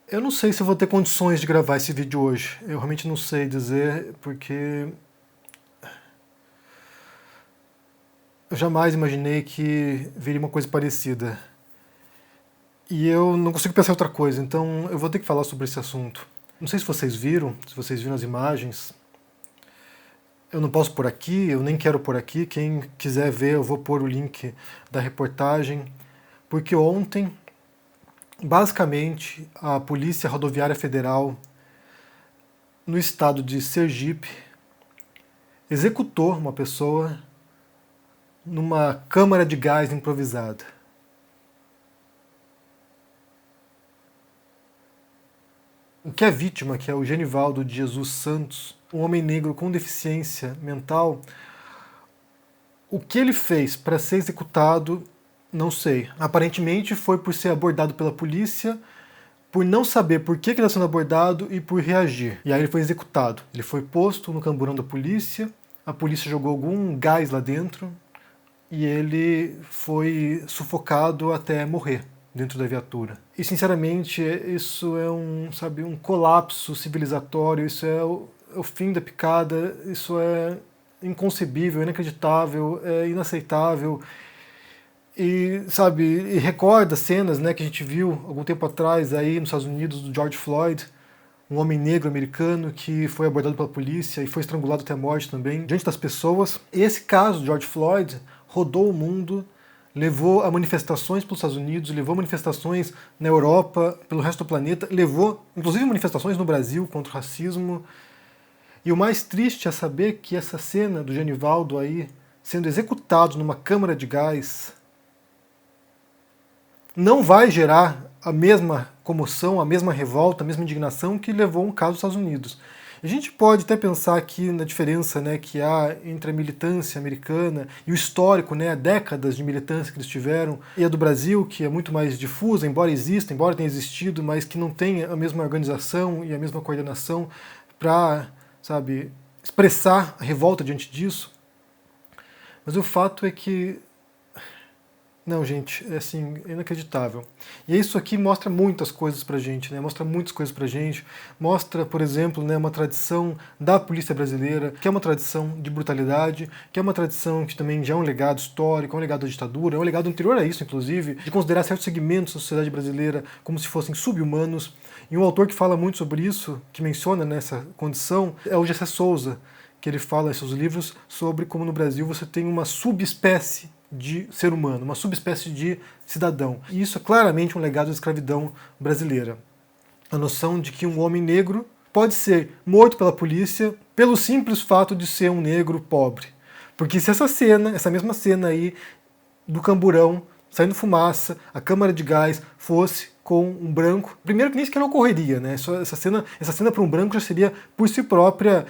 Eu não sei se eu vou ter condições de gravar esse vídeo hoje. Eu realmente não sei dizer, porque eu jamais imaginei que viria uma coisa parecida. E eu não consigo pensar em outra coisa, então eu vou ter que falar sobre esse assunto. Não sei se vocês viram, se vocês viram as imagens. Eu não posso pôr aqui, eu nem quero pôr aqui. Quem quiser ver, eu vou pôr o link da reportagem. Porque ontem, basicamente, a Polícia Rodoviária Federal, no estado de Sergipe, executou uma pessoa numa câmara de gás improvisada. O que a vítima, que é o Genivaldo de Jesus Santos, um homem negro com deficiência mental, o que ele fez para ser executado, não sei. Aparentemente foi por ser abordado pela polícia, por não saber por que ele está sendo abordado e por reagir. E aí ele foi executado. Ele foi posto no camburão da polícia, a polícia jogou algum gás lá dentro e ele foi sufocado até morrer dentro da viatura. E sinceramente, isso é um colapso civilizatório, isso é o fim da picada, isso é inconcebível, inacreditável, é inaceitável. E, e recorda cenas, né, que a gente viu algum tempo atrás aí nos Estados Unidos do George Floyd, um homem negro americano que foi abordado pela polícia e foi estrangulado até a morte também, diante das pessoas. Esse caso do George Floyd rodou o mundo, levou a manifestações pelos Estados Unidos, levou a manifestações na Europa, pelo resto do planeta, levou inclusive manifestações no Brasil contra o racismo. E o mais triste é saber que essa cena do Genivaldo aí sendo executado numa câmara de gás não vai gerar a mesma comoção, a mesma revolta, a mesma indignação que levou um caso dos Estados Unidos. A gente pode até pensar aqui na diferença, né, que há entre a militância americana e o histórico, né, décadas de militância que eles tiveram, e a do Brasil, que é muito mais difusa, embora exista, embora tenha existido, mas que não tem a mesma organização e a mesma coordenação para, expressar a revolta diante disso. Mas o fato é que não, gente, é assim, inacreditável. E isso aqui mostra muitas coisas pra gente, né? Mostra muitas coisas pra gente. Mostra, por exemplo, né, uma tradição da polícia brasileira, que é uma tradição de brutalidade, que é uma tradição que também já é um legado histórico, é um legado da ditadura, é um legado anterior a isso, inclusive, de considerar certos segmentos da sociedade brasileira como se fossem sub-humanos. E um autor que fala muito sobre isso, que menciona nessa condição, é o Gessé Souza, que ele fala em seus livros sobre como no Brasil você tem uma subespécie de ser humano, uma subespécie de cidadão. E isso é claramente um legado da escravidão brasileira. A noção de que um homem negro pode ser morto pela polícia pelo simples fato de ser um negro pobre. Porque se essa mesma cena aí do camburão, saindo fumaça, a câmara de gás fosse com um branco, primeiro que nem sequer ocorreria, né? Essa cena para um branco já seria por si própria,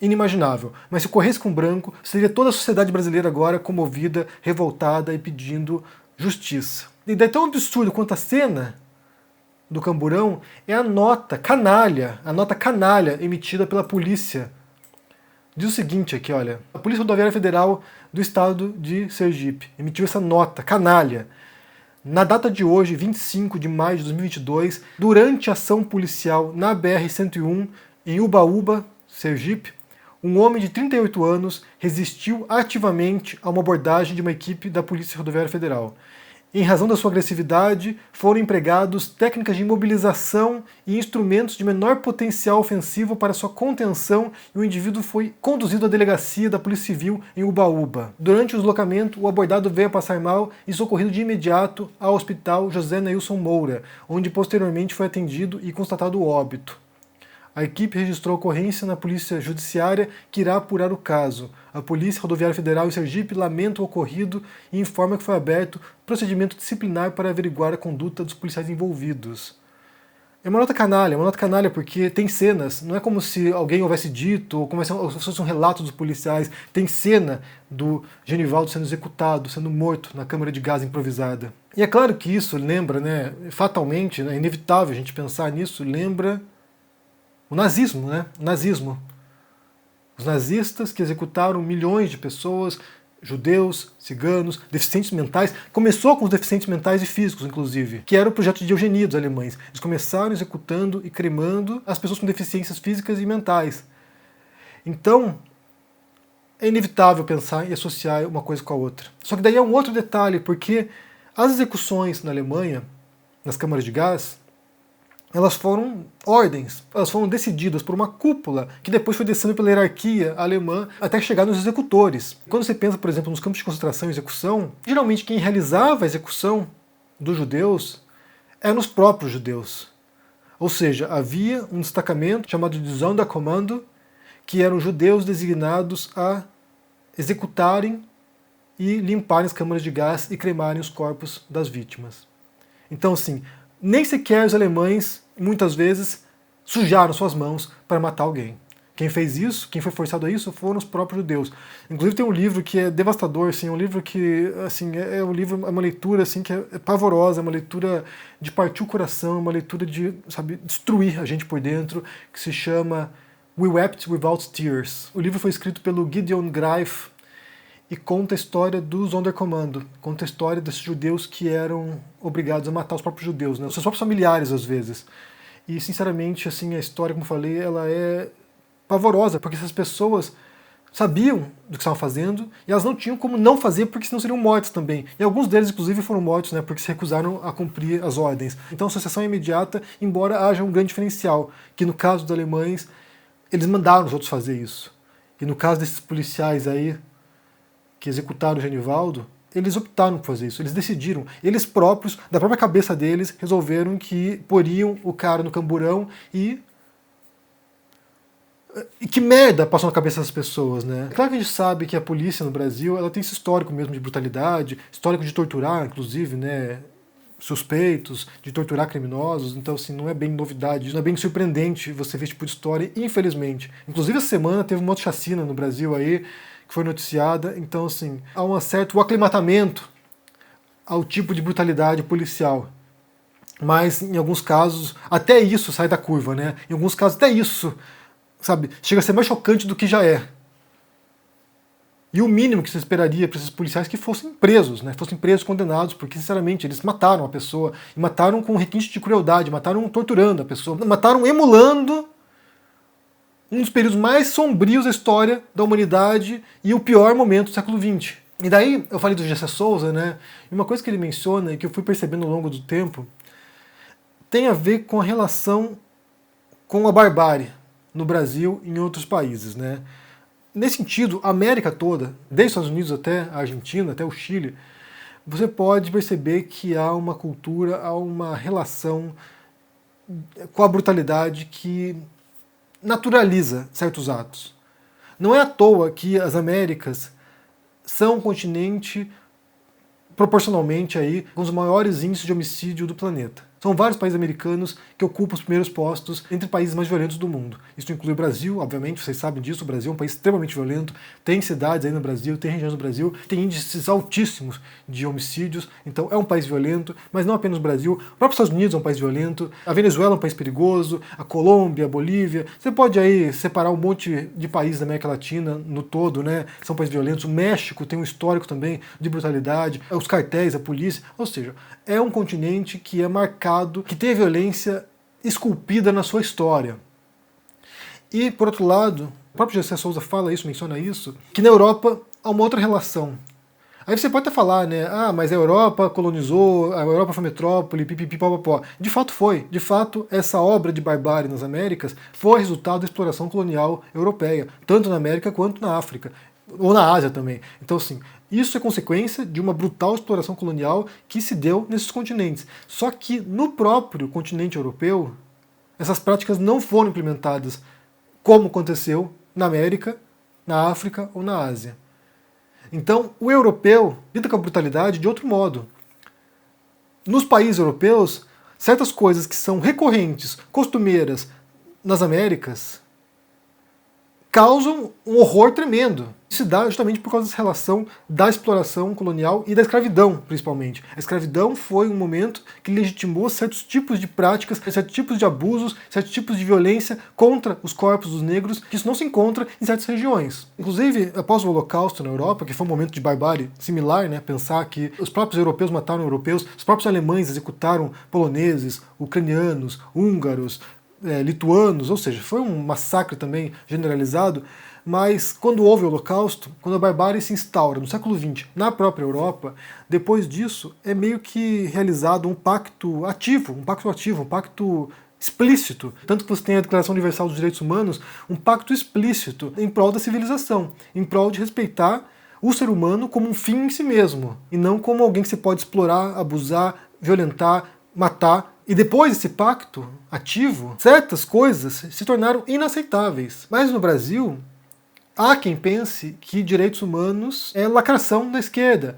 inimaginável. Mas se ocorresse com branco, seria toda a sociedade brasileira agora comovida, revoltada e pedindo justiça. E daí tão absurdo quanto a cena do camburão é a nota canalha emitida pela polícia. Diz o seguinte aqui, olha, a Polícia Rodoviária Federal do Estado de Sergipe emitiu essa nota canalha. Na data de hoje, 25 de maio de 2022, durante a ação policial na BR-101, em Ubaúba, Sergipe, um homem de 38 anos resistiu ativamente a uma abordagem de uma equipe da Polícia Rodoviária Federal. Em razão da sua agressividade, foram empregados técnicas de imobilização e instrumentos de menor potencial ofensivo para sua contenção e o indivíduo foi conduzido à delegacia da Polícia Civil em Ubaúba. Durante o deslocamento, o abordado veio a passar mal e socorrido de imediato ao Hospital José Neilson Moura, onde posteriormente foi atendido e constatado o óbito. A equipe registrou ocorrência na Polícia Judiciária, que irá apurar o caso. A Polícia Rodoviária Federal em Sergipe lamenta o ocorrido e informa que foi aberto procedimento disciplinar para averiguar a conduta dos policiais envolvidos. É uma nota canalha porque tem cenas, não é como se alguém houvesse dito, ou como se fosse um relato dos policiais, tem cena do Genivaldo sendo executado, sendo morto na câmara de gás improvisada. E é claro que isso lembra, né, fatalmente, é inevitável a gente pensar nisso, lembra o nazismo, né? O nazismo. Os nazistas que executaram milhões de pessoas judeus, ciganos, deficientes mentais. Começou com os deficientes mentais e físicos, inclusive, que era o projeto de eugenia dos alemães. Eles começaram executando e cremando as pessoas com deficiências físicas e mentais. Então, é inevitável pensar e associar uma coisa com a outra. Só que daí é um outro detalhe, porque as execuções na Alemanha, nas câmaras de gás, elas foram ordens, elas foram decididas por uma cúpula que depois foi descendo pela hierarquia alemã até chegar nos executores. Quando você pensa, por exemplo, nos campos de concentração e execução, geralmente quem realizava a execução dos judeus eram os próprios judeus. Ou seja, havia um destacamento chamado de Sonderkommando, que eram judeus designados a executarem e limparem as câmaras de gás e cremarem os corpos das vítimas. Então, assim, nem sequer os alemães, muitas vezes, sujaram suas mãos para matar alguém. Quem fez isso, quem foi forçado a isso, foram os próprios judeus. Inclusive tem um livro que é devastador, assim, um livro que, assim, é uma leitura assim que é pavorosa, é uma leitura de partir o coração, uma leitura de, sabe, destruir a gente por dentro, que se chama We Wept Without Tears. O livro foi escrito pelo Gideon Greif e conta a história do Sonderkommando, conta a história desses judeus que eram obrigados a matar os próprios judeus, né? Os seus próprios familiares às vezes. E sinceramente, assim, a história, como eu falei, ela é pavorosa, porque essas pessoas sabiam do que estavam fazendo e elas não tinham como não fazer, porque senão seriam mortos também. E alguns deles, inclusive, foram mortos, né, porque se recusaram a cumprir as ordens. Então a sucessão é imediata, embora haja um grande diferencial, que no caso dos alemães, eles mandaram os outros fazer isso. E no caso desses policiais aí, que executaram o Genivaldo, eles optaram por fazer isso, eles decidiram. Eles próprios, da própria cabeça deles, resolveram que poriam o cara no camburão e que merda passou na cabeça das pessoas, né? Claro que a gente sabe que a polícia no Brasil, ela tem esse histórico mesmo de brutalidade, histórico de torturar, inclusive, né, suspeitos, de torturar criminosos, então assim, não é bem novidade, não é bem surpreendente você ver esse tipo de história, infelizmente. Inclusive essa semana teve uma outra chacina no Brasil aí, que foi noticiada, então assim, há um certo aclimatamento ao tipo de brutalidade policial. Mas em alguns casos, até isso sai da curva, né? Em alguns casos, até isso, sabe, chega a ser mais chocante do que já é. E o mínimo que se esperaria para esses policiais é que fossem presos, né? Fossem presos, condenados, porque, sinceramente, eles mataram a pessoa, e mataram com requinte de crueldade, mataram torturando a pessoa, mataram emulando um dos períodos mais sombrios da história da humanidade e o pior momento do século XX. E daí, eu falei do Gessé Souza, né? E uma coisa que ele menciona e que eu fui percebendo ao longo do tempo tem a ver com a relação com a barbárie no Brasil e em outros países, né? Nesse sentido, a América toda, desde os Estados Unidos até a Argentina, até o Chile, você pode perceber que há uma cultura, há uma relação com a brutalidade que naturaliza certos atos. Não é à toa que as Américas são um continente proporcionalmente aí com os maiores índices de homicídio do planeta. São vários países americanos que ocupam os primeiros postos entre países mais violentos do mundo. Isso inclui o Brasil, obviamente, vocês sabem disso, o Brasil é um país extremamente violento, tem cidades aí no Brasil, tem regiões no Brasil, tem índices altíssimos de homicídios, então é um país violento, mas não apenas o Brasil, o próprio Estados Unidos é um país violento, a Venezuela é um país perigoso, a Colômbia, a Bolívia, você pode aí separar um monte de países da América Latina no todo, né, são países violentos, o México tem um histórico também de brutalidade, os cartéis, a polícia, ou seja, é um continente que é marcado, que tem a violência esculpida na sua história. E, por outro lado, o próprio Gessé Souza fala isso, menciona isso, que na Europa há uma outra relação. Aí você pode até falar, né, mas a Europa colonizou, a Europa foi metrópole, pipipi, popopó. De fato foi. De fato, essa obra de barbárie nas Américas foi resultado da exploração colonial europeia, tanto na América quanto na África, ou na Ásia também. Então, assim, isso é consequência de uma brutal exploração colonial que se deu nesses continentes. Só que no próprio continente europeu, essas práticas não foram implementadas como aconteceu na América, na África ou na Ásia. Então, o europeu lida com a brutalidade de outro modo. Nos países europeus, certas coisas que são recorrentes, costumeiras nas Américas, causam um horror tremendo. Se dá justamente por causa dessa relação da exploração colonial e da escravidão, principalmente. A escravidão foi um momento que legitimou certos tipos de práticas, certos tipos de abusos, certos tipos de violência contra os corpos dos negros, que isso não se encontra em certas regiões. Inclusive, após o Holocausto na Europa, que foi um momento de barbárie similar, né, pensar que os próprios europeus mataram europeus, os próprios alemães executaram poloneses, ucranianos, húngaros, lituanos, ou seja, foi um massacre também generalizado, mas quando houve o Holocausto, quando a barbárie se instaura no século XX na própria Europa, depois disso é meio que realizado um pacto ativo, um pacto explícito, tanto que você tem a Declaração Universal dos Direitos Humanos, um pacto explícito em prol da civilização, em prol de respeitar o ser humano como um fim em si mesmo, e não como alguém que se pode explorar, abusar, violentar, matar. E depois desse pacto ativo, certas coisas se tornaram inaceitáveis. Mas no Brasil, há quem pense que direitos humanos é lacração da esquerda,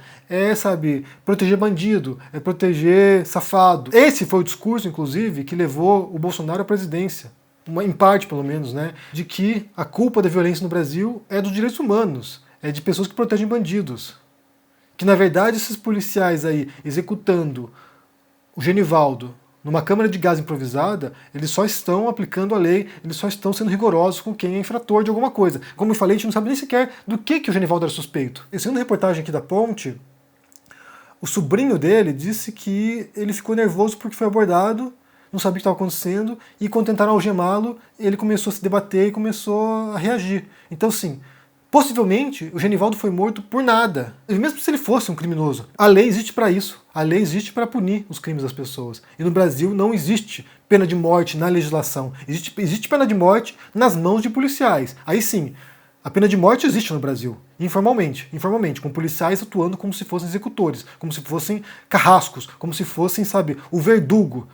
sabe, proteger bandido, é proteger safado. Esse foi o discurso, inclusive, que levou o Bolsonaro à presidência. Em parte, pelo menos, né, de que a culpa da violência no Brasil é dos direitos humanos, é de pessoas que protegem bandidos. Que, na verdade, esses policiais aí executando o Genivaldo numa câmara de gás improvisada, eles só estão aplicando a lei, eles só estão sendo rigorosos com quem é infrator de alguma coisa. Como eu falei, a gente não sabe nem sequer do que o Genivaldo era suspeito. E segundo a reportagem aqui da Ponte, o sobrinho dele disse que ele ficou nervoso porque foi abordado, não sabia o que estava acontecendo, e quando tentaram algemá-lo, ele começou a se debater e começou a reagir. Então, sim, possivelmente o Genivaldo foi morto por nada, mesmo se ele fosse um criminoso. A lei existe para isso. A lei existe para punir os crimes das pessoas. E no Brasil não existe pena de morte na legislação. Existe pena de morte nas mãos de policiais. Aí sim, a pena de morte existe no Brasil, informalmente, com policiais atuando como se fossem executores, como se fossem carrascos, como se fossem, sabe, o verdugo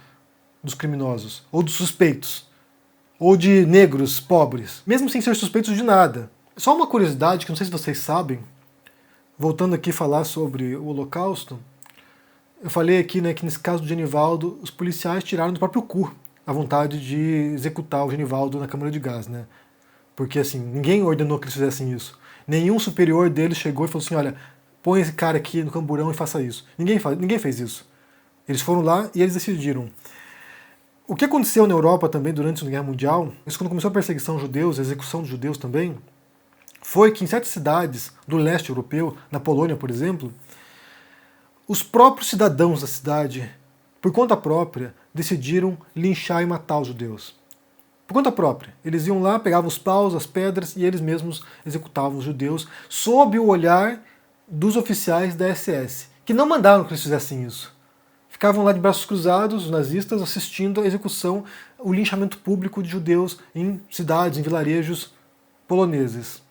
dos criminosos, ou dos suspeitos, ou de negros pobres, mesmo sem ser suspeitos de nada. Só uma curiosidade, que não sei se vocês sabem, voltando aqui a falar sobre o Holocausto, eu falei aqui, né, que nesse caso do Genivaldo, os policiais tiraram do próprio cu a vontade de executar o Genivaldo na câmara de gás, né? Porque assim, ninguém ordenou que eles fizessem isso. Nenhum superior deles chegou e falou assim, olha, põe esse cara aqui no camburão e faça isso. Ninguém fez isso. Eles foram lá e eles decidiram. O que aconteceu na Europa também durante a Segunda Guerra Mundial, isso quando começou a perseguição aos judeus, a execução dos judeus também, foi que em certas cidades do leste europeu, na Polônia, por exemplo, os próprios cidadãos da cidade, por conta própria, decidiram linchar e matar os judeus. Por conta própria. Eles iam lá, pegavam os paus, as pedras e eles mesmos executavam os judeus sob o olhar dos oficiais da SS, que não mandaram que eles fizessem isso. Ficavam lá de braços cruzados, os nazistas, assistindo a execução, o linchamento público de judeus em cidades, em vilarejos poloneses.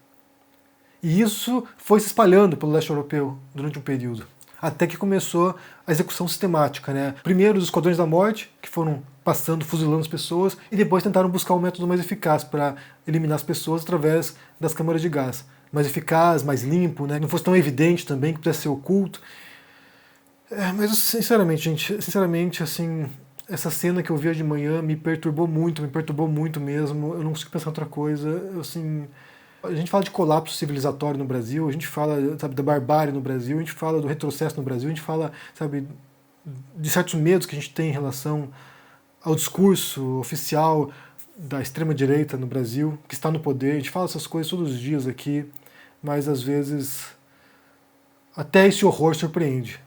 E isso foi se espalhando pelo leste europeu durante um período. Até que começou a execução sistemática, né? Primeiro os esquadrões da morte, que foram passando, fuzilando as pessoas, e depois tentaram buscar um método mais eficaz para eliminar as pessoas através das câmaras de gás. Mais eficaz, mais limpo, né? Não fosse tão evidente também, que pudesse ser oculto. Mas sinceramente, gente, assim, essa cena que eu vi hoje de manhã me perturbou muito mesmo. Eu não consigo pensar em outra coisa, assim. A gente fala de colapso civilizatório no Brasil, a gente fala, sabe, da barbárie no Brasil, a gente fala do retrocesso no Brasil, a gente fala, sabe, de certos medos que a gente tem em relação ao discurso oficial da extrema-direita no Brasil, que está no poder. A gente fala essas coisas todos os dias aqui, mas às vezes até esse horror surpreende.